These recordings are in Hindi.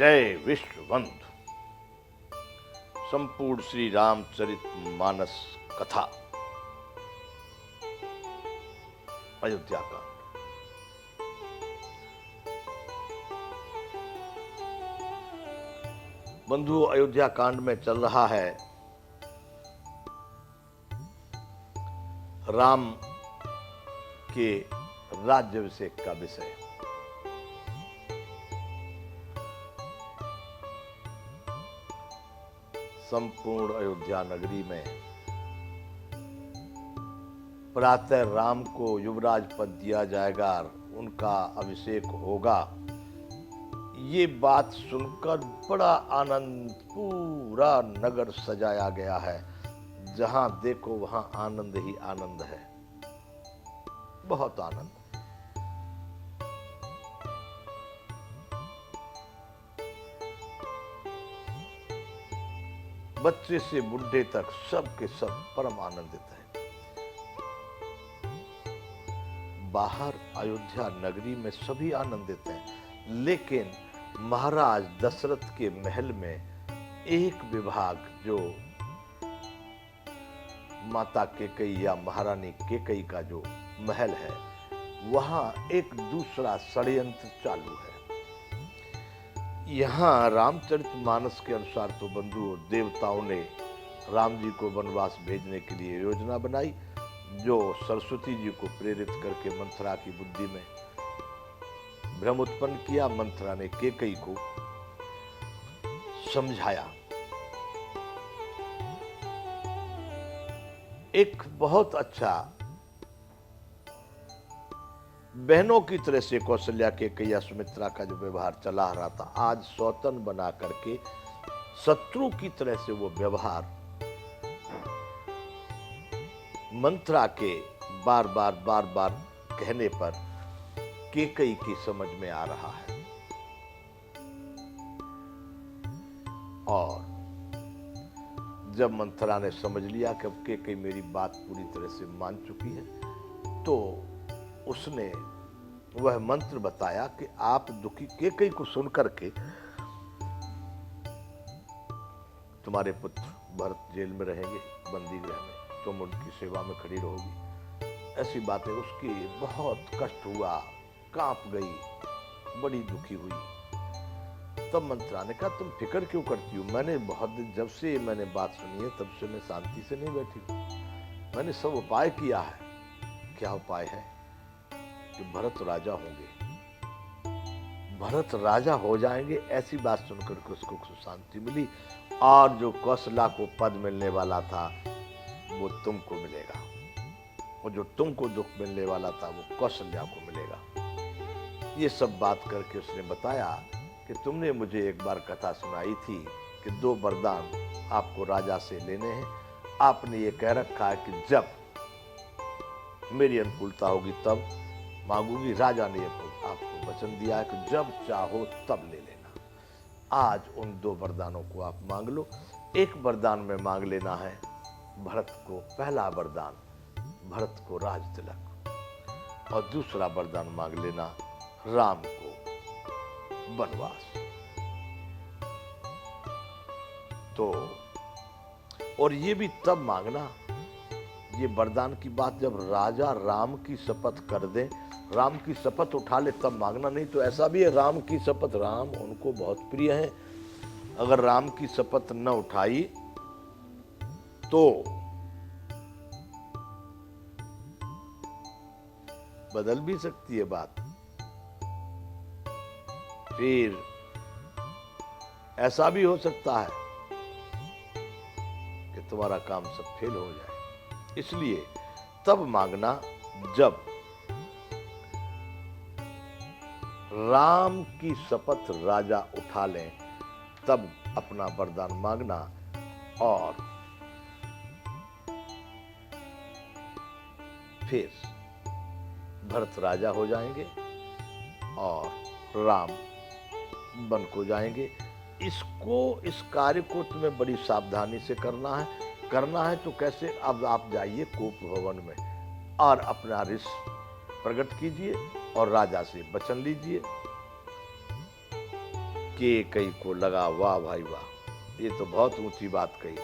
जय विश्वबंधु। संपूर्ण श्री रामचरित मानस कथा अयोध्या कांड। बंधु, अयोध्या कांड में चल रहा है राम के राज्याभिषेक का विषय। संपूर्ण अयोध्या नगरी में प्रातः राम को युवराज पद दिया जाएगा, उनका अभिषेक होगा। ये बात सुनकर बड़ा आनंद, पूरा नगर सजाया गया है। जहां देखो वहां आनंद ही आनंद है, बहुत आनंद। बच्चे से बुढ़े तक सब के सब परम आनंदित हैं। बाहर अयोध्या नगरी में सभी आनंदित हैं, लेकिन महाराज दशरथ के महल में एक विभाग, जो माता केकई या महारानी केकई का जो महल है, वहां एक दूसरा षड्यंत्र चालू है। यहाँ रामचरितमानस के अनुसार तो बंधु, देवताओं ने राम जी को वनवास भेजने के लिए योजना बनाई, जो सरस्वती जी को प्रेरित करके मंथरा की बुद्धि में भ्रम उत्पन्न किया। मंथरा ने केकई को समझाया। एक बहुत अच्छा बहनों की तरह से कौशल्या के कैया सुमित्रा का जो व्यवहार चला आ रहा था, आज सौतन बना करके शत्रु की तरह से वो व्यवहार मंथरा के बार बार कहने पर केकई की समझ में आ रहा है। और जब मंथरा ने समझ लिया कि अब केकई मेरी बात पूरी तरह से मान चुकी है, तो उसने वह मंत्र बताया कि आप दुखी केकई को सुनकर के तुम्हारे पुत्र भरत जेल में रहेंगे, बंदी गृह में, तुम उनकी सेवा में खड़ी रहोगी। ऐसी बातें, उसकी बहुत कष्ट हुआ, कांप गई, बड़ी दुखी हुई। तब मंत्रा ने कहा, तुम फिक्र क्यों करती हो? मैंने बहुत दिन, जब से मैंने बात सुनी है तब से मैं शांति से नहीं बैठी हूं। मैंने सब उपाय किया है। क्या उपाय है? कि भरत राजा होंगे, भरत राजा हो जाएंगे। ऐसी बात सुनकर के उसको शांति मिली। और जो कौशल्या को पद मिलने वाला था वो तुमको मिलेगा, और जो तुमको दुख मिलने वाला था वो कौशल्या को मिलेगा। ये सब बात करके उसने बताया कि तुमने मुझे एक बार कथा सुनाई थी कि 2 वरदान आपको राजा से लेने हैं। आपने ये कह रखा है कि जब मेरी अनुकूलता होगी तब मांगूंगी। राजा ने आपको वचन दिया है कि जब चाहो तब ले लेना। आज उन 2 वरदानों को आप मांग लो। एक वरदान में मांग लेना है भरत को, पहला वरदान भरत को राज तिलक, और दूसरा वरदान मांग लेना राम को वनवास। तो और ये भी तब मांगना, ये वरदान की बात जब राजा राम की शपथ कर दे, राम की शपथ उठा ले, तब मांगना। नहीं तो ऐसा भी है, राम की शपथ, राम उनको बहुत प्रिय है, अगर राम की शपथ न उठाई तो बदल भी सकती है बात। फिर ऐसा भी हो सकता है कि तुम्हारा काम सब फेल हो जाए। इसलिए तब मांगना जब राम की शपथ राजा उठा लें, तब अपना वरदान मांगना। और फिर भरत राजा हो जाएंगे और राम वन को जाएंगे। इस कार्य को तुम्हें बड़ी सावधानी से करना है। तो कैसे? अब आप जाइए कोप भवन में और अपना रिस प्रकट कीजिए और राजा से वचन लीजिए के कई को लगा वाह भाई वाह, ये तो बहुत ऊंची बात कही।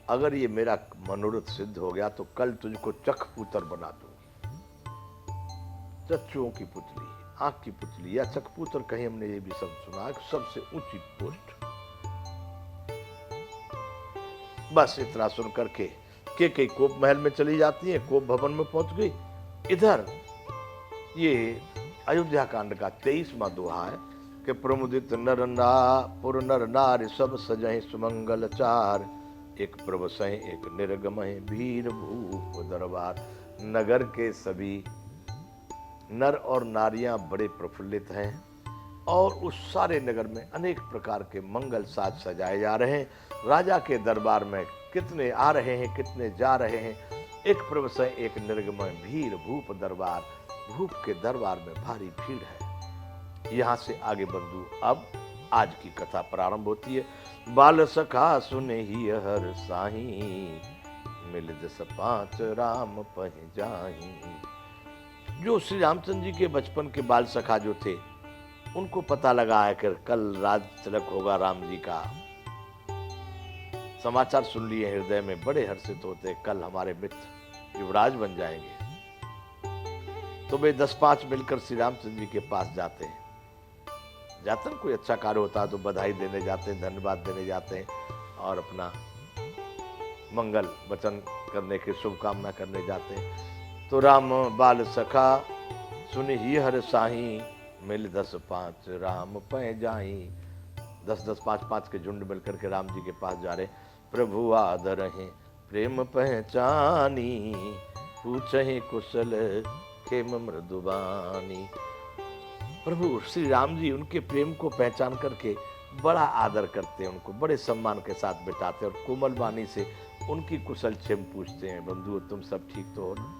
अगर ये मेरा मनोरथ सिद्ध हो गया तो कल तुझको चकपुतर बना दूं। चच्चुओं की पुतली, आंख की पुतली या चकपुतर कहीं हमने ये भी शब्द सुना है, सबसे ऊंची पोस्ट। बस इतना सुन करके के कोप महल में चली जाती है, कोप भवन में पहुंच गई। इधर ये अयोध्या कांड का 23वां दोहा है कि प्रमुदित पुर नर नार सब सजहि सुमंगल चार, एक प्रवसहि एक निर्गमहि वीर भूप दरबार। नगर के सभी नर और नारियां बड़े प्रफुल्लित हैं और उस सारे नगर में अनेक प्रकार के मंगल साज सजाए जा रहे हैं। राजा के दरबार में कितने आ रहे हैं, कितने जा रहे हैं। एक प्रवसय एक निर्गमय भीड़ भूप दरबार, भूप के दरबार में भारी भीड़ है। यहां से आगे बंधु अब आज की कथा प्रारंभ होती है। बाल सखा सुने ही हर साही, मिल जस पांच राम पह जाही। जो श्री रामचंद्र जी के बचपन के बाल सखा जो थे, उनको पता लगा है कि कल राज तिलक होगा राम जी का। समाचार सुन लिए, हृदय में बड़े हर्षित होते, कल हमारे मित्र युवराज बन जाएंगे। तो वे 10-5 मिलकर श्री रामचंद्र जी के पास जाते हैं। जाते हैं, कोई अच्छा कार्य होता है तो बधाई देने जाते हैं, धन्यवाद देने जाते हैं और अपना मंगल वचन करने की शुभकामना करने जाते हैं। तो राम बाल सखा सुनि ही हर साही, मिल 10-5 राम पह जाही। 10-10, 5-5 के झुंड मिलकर के राम जी के पास जा रहे। प्रभु आदर हैं प्रेम पहचानी, पूछहि कुशल खेम मृदुबानी। प्रभु श्री राम जी उनके प्रेम को पहचान करके बड़ा आदर करते हैं, उनको बड़े सम्मान के साथ बिठाते हैं और कोमल वाणी से उनकी कुशल क्षेम पूछते हैं। बंधु तुम सब ठीक तो हो ना?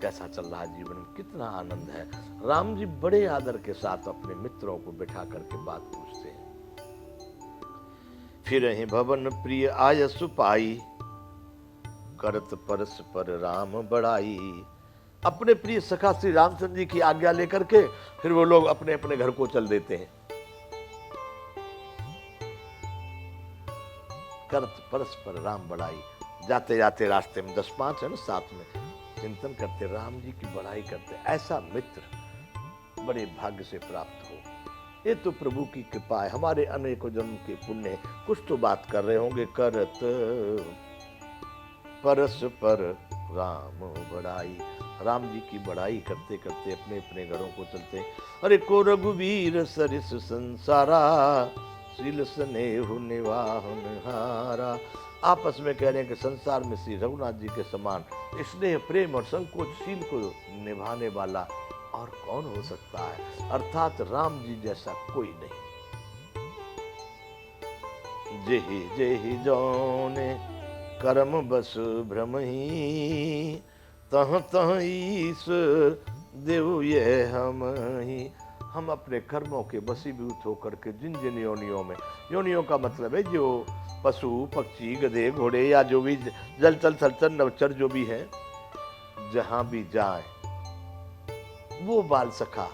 कैसा चल रहा है जीवन में, कितना आनंद है? राम जी बड़े आदर के साथ अपने मित्रों को बिठा करके बात पूछते हैं। फिर ही भवन प्रिय आय सुपाई, करत परस पर राम बड़ाई। अपने प्रिय सखा श्री रामचंद्र जी की आज्ञा लेकर के फिर वो लोग अपने अपने घर को चल देते हैं। करत परस पर राम बड़ाई, जाते जाते रास्ते में 10-5 है ना साथ में, चिंतन करते, राम जी की बड़ाई करते। ऐसा मित्र बड़े भाग्य से प्राप्त हो, ये तो प्रभु की कृपा है। हमारे अनेकों जन्म के पुण्य कुछ तो बात कर रहे होंगे। करत परस पर राम बड़ाई, राम जी की बड़ाई करते करते अपने अपने घरों को चलते। अरे को रघुवीर सरिस संसारा, शील स्नेह निवाहन हारा। आपस में कह रहे हैं कि संसार में श्री रघुनाथ जी के समान स्नेह प्रेम और संकोचशील को निभाने वाला और कौन हो सकता है, अर्थात राम जी जैसा कोई नहीं। जेहि जेहि जौने कर्म बस भ्रमहि, तह तह ईस देव ये हम ही। हम अपने कर्मों के वशीभूत होकर के जिन जिन योनियों में, योनियों का मतलब है जो पशु पक्षी गधे घोड़े या जो भी जलचर थलचर नवचर जो भी है, जहां भी जाए वो बाल सखा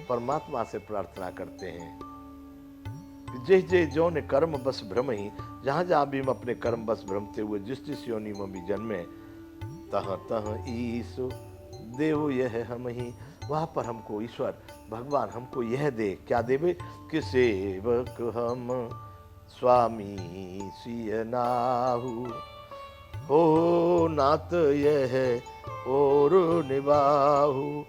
परमात्मा से प्रार्थना करते हैं। जय जय जो ने कर्म बस भ्रम ही, जहां जहां भी हम अपने कर्म बस भ्रमते हुए जिस जिस योनि में भी जन्मे, तह तह ईसु देव यह हम ही। वहां पर हमको ईश्वर भगवान हमको यह दे, क्या देवे कि सेवक हम स्वामी सिय नाहु, हो नात यह और निभाहु।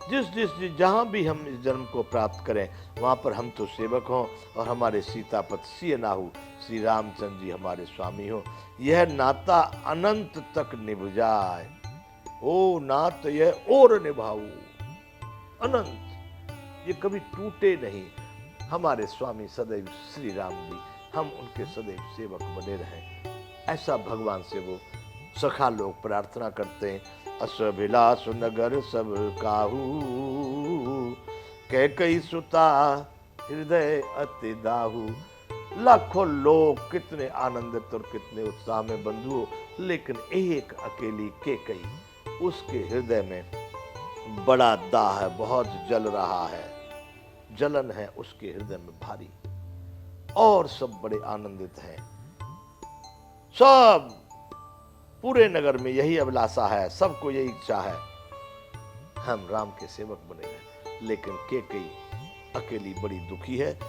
जिस जिस जहां भी हम इस जन्म को प्राप्त करें वहां पर हम तो सेवक हों और हमारे सीतापति सिय नाहु, श्री रामचंद्र जी हमारे स्वामी हो। यह नाता अनंत तक निभ जाए, ओ नात यह और निभाऊ, अनंत ये कभी टूटे नहीं। हमारे स्वामी सदैव श्री राम जी, हम उनके सदैव सेवक बने रहें, ऐसा भगवान से वो सखा लोग प्रार्थना करते हैं। असभिलाष नगर सब काहू, कैकई सुता हृदय अति दाहू। लाखों लोग कितने आनंदित और कितने उत्साह में बंधु, लेकिन एक अकेली कैकई, उसके हृदय में बड़ा दाह है, बहुत जल रहा है, जलन है उसके हृदय में भारी। और सब बड़े आनंदित हैं, सब पूरे नगर में यही अभिलाषा है, सबको यही इच्छा है, हम राम के सेवक बने हैं। लेकिन केकई अकेली बड़ी दुखी है।